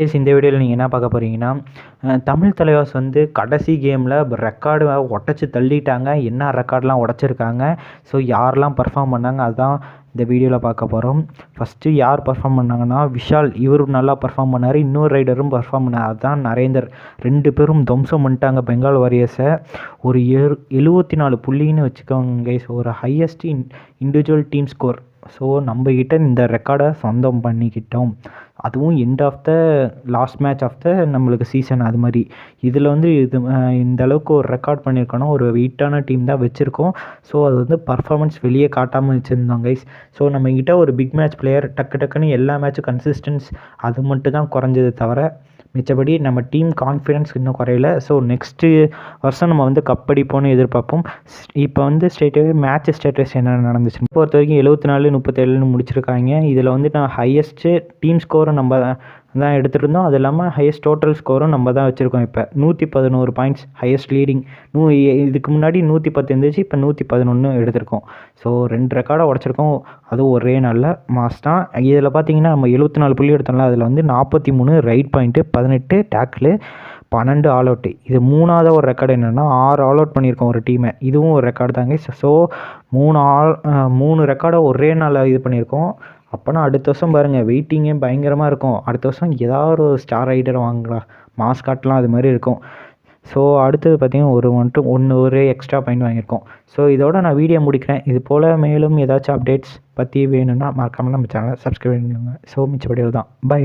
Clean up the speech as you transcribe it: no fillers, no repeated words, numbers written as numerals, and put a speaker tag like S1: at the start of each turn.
S1: இந்த வீடியோவில் நீங்கள் என்ன பார்க்க போகிறீங்கன்னா, தமிழ் தலைவாஸ் வந்து கடைசி கேமில் ரெக்கார்டு உடச்சி தள்ளிட்டாங்க. என்ன ரெக்கார்ட்லாம் உடச்சிருக்காங்க, ஸோ யாரெல்லாம் பர்ஃபார்ம் பண்ணாங்க அதுதான் இந்த வீடியோவில் பார்க்க போகிறோம். ஃபஸ்ட்டு யார் பர்ஃபார்ம் பண்ணாங்கன்னா, விஷால் இவர் நல்லா பர்ஃபார்ம் பண்ணார். இன்னொரு ரைடரும் பர்ஃபார்ம் பண்ணார், அதுதான் நரேந்தர். 2 பேரும் துவம்சம் பண்ணிட்டாங்க பெங்கால் வாரியர்ஸை. ஒரு 74 புள்ளின்னு வச்சுக்கோங்க கைஸ், ஒரு highest individual team score. So நம்மக்கிட்ட இந்த ரெக்கார்டை சொந்தம் பண்ணிக்கிட்டோம். அதுவும் end of the last match of the நம்மளுக்கு சீசன். அது மாதிரி இதில் வந்து இந்த அளவுக்கு ஒரு ரெக்கார்ட் பண்ணியிருக்கோன்னா ஒரு வெயிட்டான டீம் தான் வச்சுருக்கோம். ஸோ அது வந்து பர்ஃபார்மன்ஸ் வெளியே காட்டாமல் வச்சுருந்தோம் கைஸ். ஸோ நம்மக்கிட்ட ஒரு பிக் மேட்ச் பிளேயர் டக்குன்னு எல்லா மேட்சும் கன்சிஸ்டன்ஸ் அது மட்டும் தான் குறைஞ்சது தவிர மிச்சபடி நம்ம டீம் கான்ஃபிடென்ஸ் இன்னும் குறையல. ஸோ நெக்ஸ்ட்டு வருஷம் நம்ம வந்து கப்படிப்போன்னு எதிர்பார்ப்போம். இப்போ வந்து ஸ்டேட்டாகவே மேட்ச் ஸ்டேட்டஸ் என்ன நடந்துச்சு பொறுத்த வரைக்கும் 74-37 முடிச்சிருக்காங்க. இதில் வந்து நான் ஹையஸ்ட்டு டீம் ஸ்கோரும் நம்ம தான் எடுத்துகிட்டு இருந்தோம். அது இல்லாமல் ஹையஸ்ட் டோட்டல் ஸ்கோரும் நம்ம தான் வச்சுருக்கோம். இப்போ 111 பாயிண்ட்ஸ் ஹையஸ்ட் லீடிங். இதுக்கு முன்னாடி 110 இருந்துச்சு, இப்போ 111 எடுத்திருக்கோம். ஸோ 2 ரெக்கார்டை உடச்சிருக்கோம், அதுவும் ஒரே நல்ல மாஸ் தான். இதில் பார்த்தீங்கன்னா நம்ம 74 புள்ளி எடுத்தோம்ல, அதில் வந்து 43 right point, 18 tackle, 12 all out. இது 3வது ஒரு ரெக்கார்டு என்னென்னா 6 ஆல் அவுட் பண்ணியிருக்கோம் ஒரு டீமை. இதுவும் ஒரு ரெக்கார்டு தாங்க. ஸோ 3 ரெக்கார்டை ஒரே நாளில் இது பண்ணியிருக்கோம். அப்போனா அடுத்த வருஷம் பாருங்கள் வெயிட்டிங்கே பயங்கரமாக இருக்கும். அடுத்த வருஷம் ஏதாவது ஒரு ஸ்டார் ரைடர் வாங்கலாம், மாஸ்காட்லாம் அது மாதிரி இருக்கும். ஸோ அடுத்தது பார்த்திங்கன்னா ஒரு எக்ஸ்ட்ரா பாயிண்ட் வாங்கியிருக்கோம். ஸோ இதோட நான் வீடியோ முடிக்கிறேன். இது போல் மேலும் ஏதாச்சும் அப்டேட்ஸ் பற்றி வேணும்னா மறக்காமல் நம்ம சேனலை சப்ஸ்கிரைப் பண்ணிக்கோங்க. ஸோ மிச்சப்படியில் தான் பை.